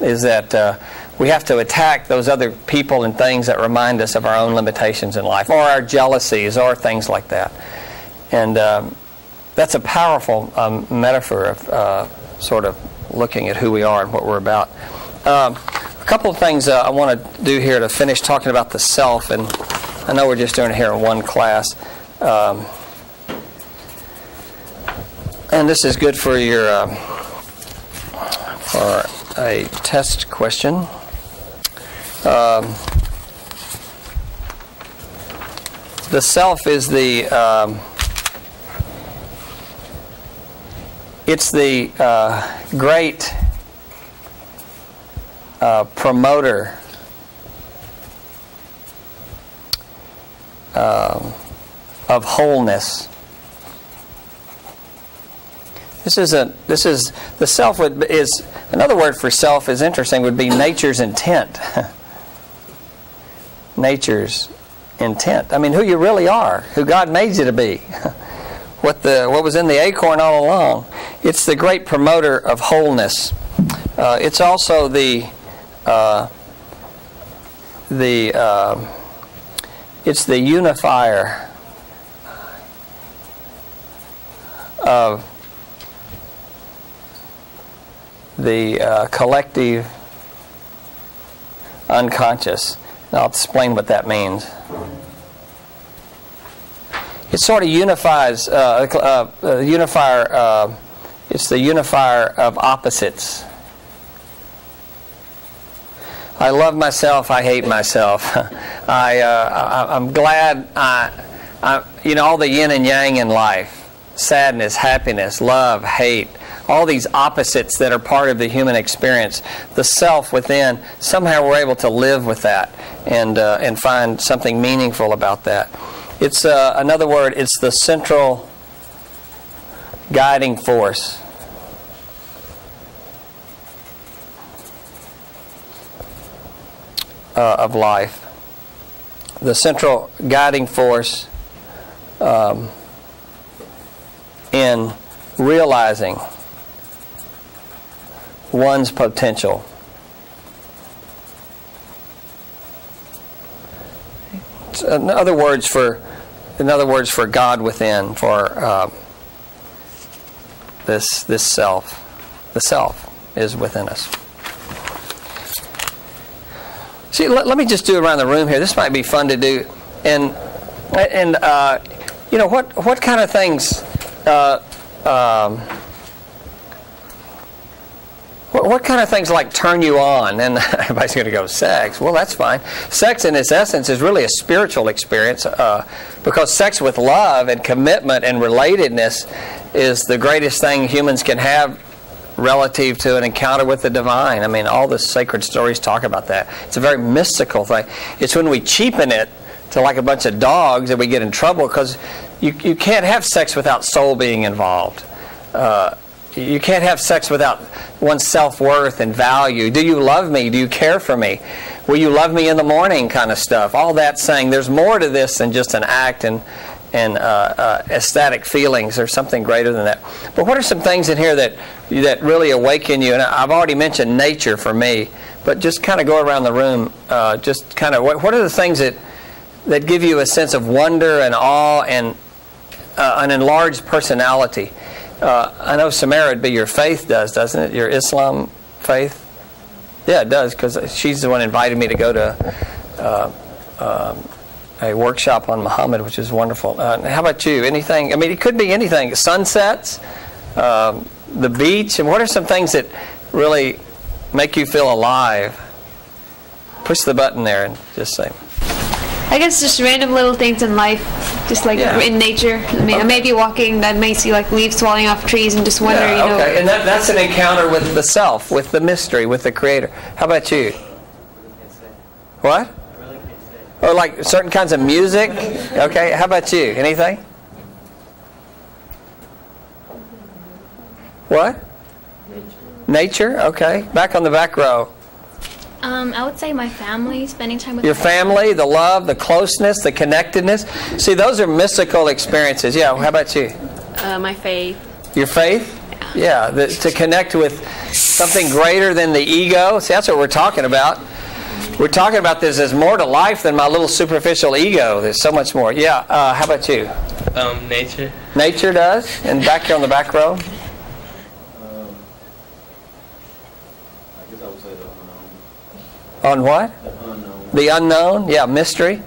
Is that we have to attack those other people and things that remind us of our own limitations in life, or our jealousies, or things like that. And that's a powerful metaphor of sort of looking at who we are and what we're about. A couple of things I want to do here to finish talking about the self, and I know we're just doing it here in one class. And this is good for your for a test question. The self is the it's the great promoter of wholeness. This is the self is another word for self is interesting would be nature's intent. Nature's intent. I mean, who you really are, who God made you to be, what was in the acorn all along. It's the great promoter of wholeness. It's also it's the unifier of the collective unconscious. Now I'll explain what that means. It sort of unifies, unifier. It's the unifier of opposites. I love myself. I hate myself. I'm glad. All the yin and yang in life: sadness, happiness, love, hate. All these opposites that are part of the human experience. The self within. Somehow we're able to live with that and find something meaningful about that. It's another word. It's the central guiding force. Of life. The central guiding force in realizing one's potential. In other words, for God within, for this self. The self is within us. See, let me just do it around the room here. This might be fun to do. And what kind of things? What kind of things like turn you on? And everybody's going to go, sex. Well, that's fine. Sex in its essence is really a spiritual experience because sex with love and commitment and relatedness is the greatest thing humans can have relative to an encounter with the divine. I mean, all the sacred stories talk about that. It's a very mystical thing. It's when we cheapen it to like a bunch of dogs that we get in trouble because you can't have sex without soul being involved. You can't have sex without one's self-worth and value. Do you love me? Do you care for me? Will you love me in the morning kind of stuff? All that saying there's more to this than just an act and ecstatic feelings. There's something greater than that. But what are some things in here that really awaken you? And I've already mentioned nature for me, but just kind of go around the room. Just kind of what are the things that give you a sense of wonder and awe and an enlarged personality? I know Samara would be your faith doesn't it? Your Islam faith? Yeah, it does, because she's the one who invited me to go to a workshop on Muhammad, which is wonderful. How about you? Anything? I mean, it could be anything. Sunsets, the beach, and what are some things that really make you feel alive? Push the button there and just say. I guess just random little things in life, just like in nature. I mean, I may be walking, that may see like leaves falling off trees and just wonder, Okay, and that's an encounter with the self, with the mystery, with the Creator. How about you? What? Or like certain kinds of music? Okay, how about you? Anything? What? Nature? Okay. Back on the back row. I would say my family, spending time with your family, the love, the closeness, the connectedness. See, those are mystical experiences. Yeah, how about you? My faith. Your faith? Yeah, to connect with something greater than the ego. See, that's what we're talking about. We're talking about this as more to life than my little superficial ego. There's so much more. Yeah, how about you? Nature. Nature does? And back here on the back row? I guess I would say the unknown. On what? The unknown. The unknown? Yeah, mystery.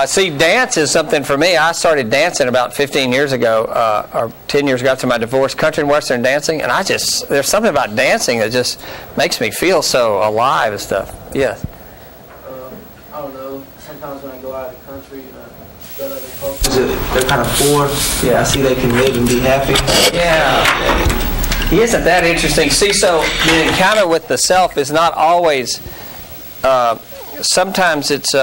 See, dance is something for me. I started dancing about 15 years ago, or 10 years ago after my divorce, country and western dancing, and there's something about dancing that just makes me feel so alive and stuff. Yes. I don't know. Sometimes when I go out of the country, go to other cultures, they're kind of poor. Yeah. I see they can live and be happy. Yeah. Isn't that interesting? See, so the encounter with the self is not always. Sometimes it's.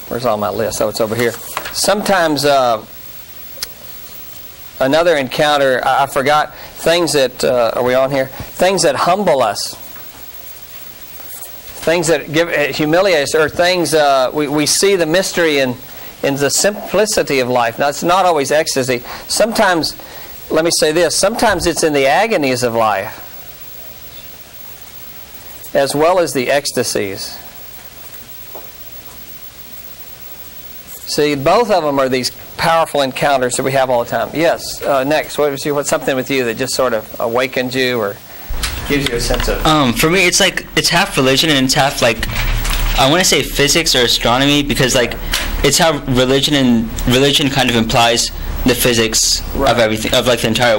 Where's all my list? Oh, it's over here. Sometimes another encounter, I forgot, things that, are we on here? Things that humble us. Things that humiliate us, or things, we see the mystery in the simplicity of life. Now, it's not always ecstasy. Sometimes, let me say this, sometimes it's in the agonies of life, as well as the ecstasies. See, both of them are these powerful encounters that we have all the time. Yes, next, what's something with you that just sort of awakens you or gives you a sense of... For me, it's like, it's half religion and it's half like, I want to say physics or astronomy, because like, it's how religion kind of implies the physics of everything, of like the entire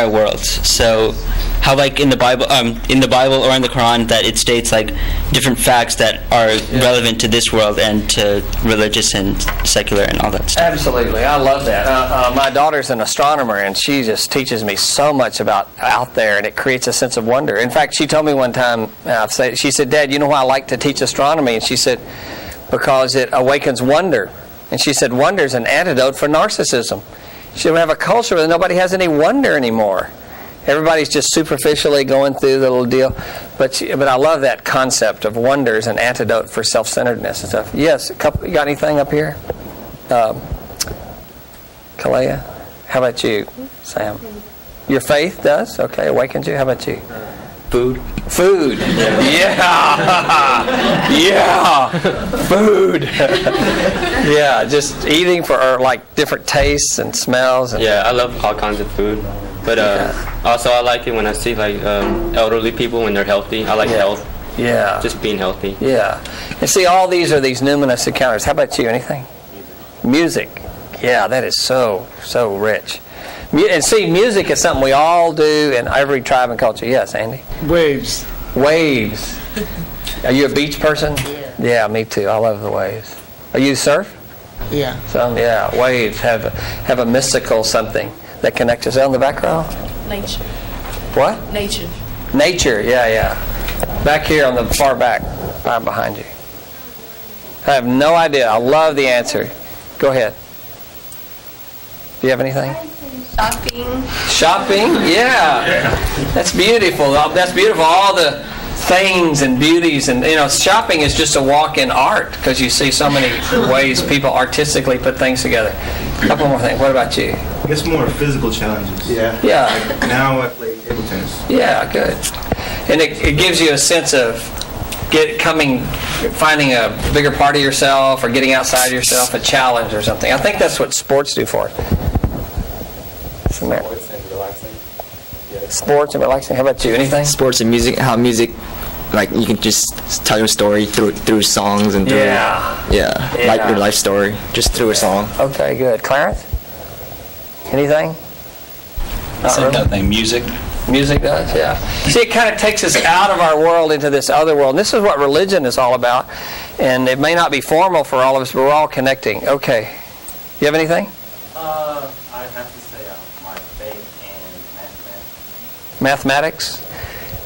world. So how like in the Bible or in the Quran that it states like different facts that are relevant to this world and to religious and secular and all that stuff. Absolutely, I love that. My daughter's an astronomer and she just teaches me so much about out there, and it creates a sense of wonder. In fact, she told me one time, she said, "Dad, you know why I like to teach astronomy?" And she said, "Because it awakens wonder." And she said, "Wonder's an antidote for narcissism." She said, "We have a culture where nobody has any wonder anymore. Everybody's just superficially going through the little deal." But I love that concept of wonder as an antidote for self-centeredness and stuff. Yes, you got anything up here? Kalea? How about you, Sam? Your faith does? Okay, awakens you. How about you? Food. Food. Yeah. Yeah. Food. Yeah, just eating for like different tastes and smells. And yeah, I love all kinds of food. But also I like it when I see like elderly people when they're healthy. I like health. Yeah. Just being healthy. Yeah. And see, all these are these numinous encounters. How about you? Anything? Music. Yeah, that is so rich. And see, music is something we all do in every tribe and culture. Yes, Andy? Waves. Waves. Are you a beach person? Yeah, me too. I love the waves. Are you surf? Yeah. Waves have a mystical something that connects us. On the back row? Nature. What? Nature. Nature, yeah. Back here on the far back, right behind you. I have no idea. I love the answer. Go ahead. Do you have anything? Shopping? Yeah. That's beautiful. That's beautiful. All the things and beauties, and shopping is just a walk in art because you see so many ways people artistically put things together. A couple more things. What about you? I guess more physical challenges. Yeah. Like now I play table tennis. Yeah, good. And it gives you a sense of finding a bigger part of yourself or getting outside yourself, a challenge or something. I think that's what sports do for us. Sports and relaxing. Yeah. Sports and relaxing. How about you? Anything? Sports and music. How music, like you can just tell your story through songs and through like your life story just through a song. Okay, good. Clarence? Anything? Same kind of thing. Music. Music does, yeah. See, it kind of takes us out of our world into this other world. And this is what religion is all about. And it may not be formal for all of us, but we're all connecting. Okay. You have anything? I have to say my faith and Mathematics?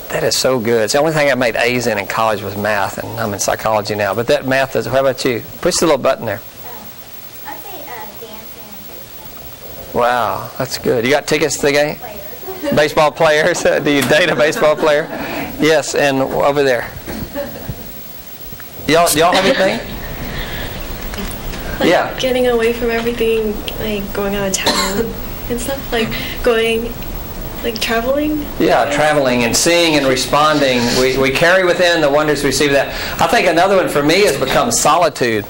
That is so good. It's the only thing I made A's in college was math, and I'm in psychology now. But that math is, how about you? Push the little button there. I'd say dancing and baseball. Wow, that's good. You got tickets to the game? Baseball players? Do you date a baseball player? Yes, and over there. Y'all have anything? Yeah. Getting away from everything, like going out of town and stuff, like going, like traveling. Yeah, traveling and seeing and responding. We carry within the wonders we see of that. I think another one for me has become solitude.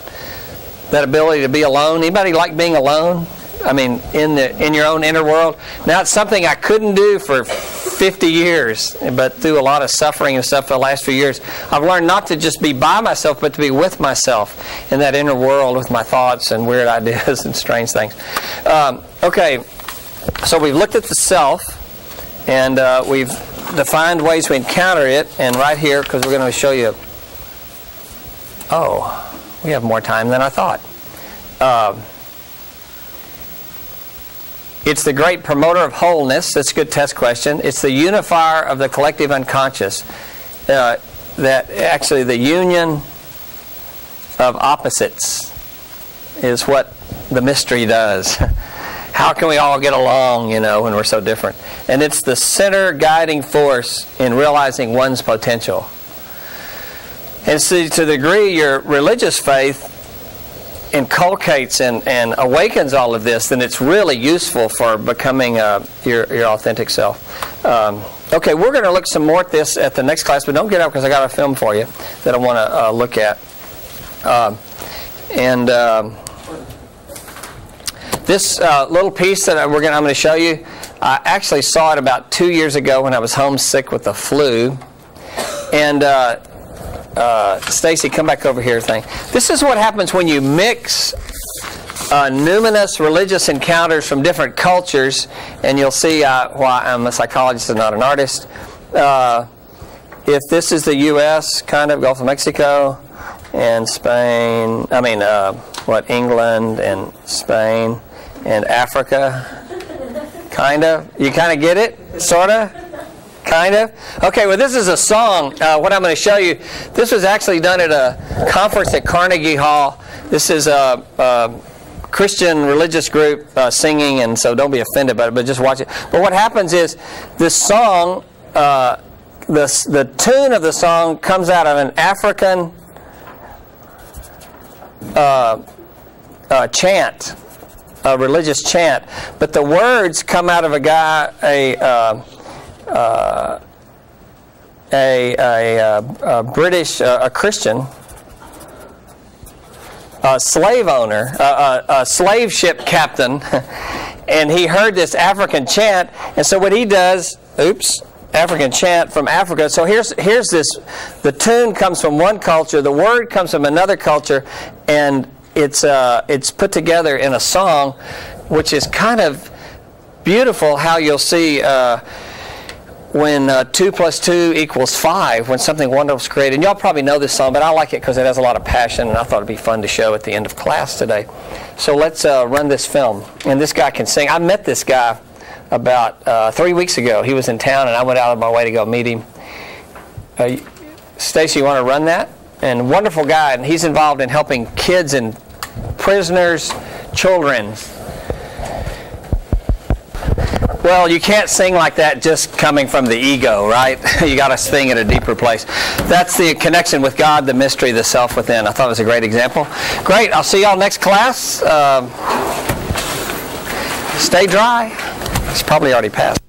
That ability to be alone. Anybody like being alone? I mean, in your own inner world. Now, it's something I couldn't do for 50 years, but through a lot of suffering and stuff for the last few years, I've learned not to just be by myself, but to be with myself in that inner world with my thoughts and weird ideas and strange things. Okay, so we've looked at the self, and we've defined ways we encounter it, and right here, because we're going to show you, we have more time than I thought. It's the great promoter of wholeness. That's a good test question. It's the unifier of the collective unconscious. That actually the union of opposites is what the mystery does. How can we all get along, when we're so different? And it's the center guiding force in realizing one's potential. And see, to the degree your religious faith inculcates and awakens all of this, then it's really useful for becoming your authentic self. Okay, we're going to look some more at this at the next class, but don't get up because I got a film for you that I want to look at. This little piece that I'm going to show you, I actually saw it about 2 years ago when I was homesick with the flu. And Stacy, come back over here. This is what happens when you mix numinous religious encounters from different cultures, and you'll see why I'm a psychologist and not an artist. If this is the U.S., kind of Gulf of Mexico, and Spain, England and Spain and Africa, kind of. You kind of get it, sort of. Kind of. Okay, well, this is a song. What I'm going to show you, this was actually done at a conference at Carnegie Hall. This is a Christian religious group singing, and so don't be offended by it, but just watch it. But what happens is this song, the tune of the song comes out of an African chant, a religious chant, but the words come out of a guy, a British, a Christian, a slave owner, a slave ship captain, and he heard this African chant, and so what he does, African chant from Africa. So here's this, the tune comes from one culture, the word comes from another culture, and it's put together in a song, which is kind of beautiful. How you'll see when 2 + 2 = 5, when something wonderful is created. And y'all probably know this song, but I like it because it has a lot of passion, and I thought it'd be fun to show at the end of class today. So let's run this film. And this guy can sing. I met this guy about 3 weeks ago. He was in town, and I went out of my way to go meet him. Stacy, you want to run that? And wonderful guy, and he's involved in helping kids and prisoners, children. Well, you can't sing like that just coming from the ego, right? You got to sing at a deeper place. That's the connection with God, the mystery, the self within. I thought it was a great example. Great. I'll see y'all next class. Stay dry. It's probably already passed.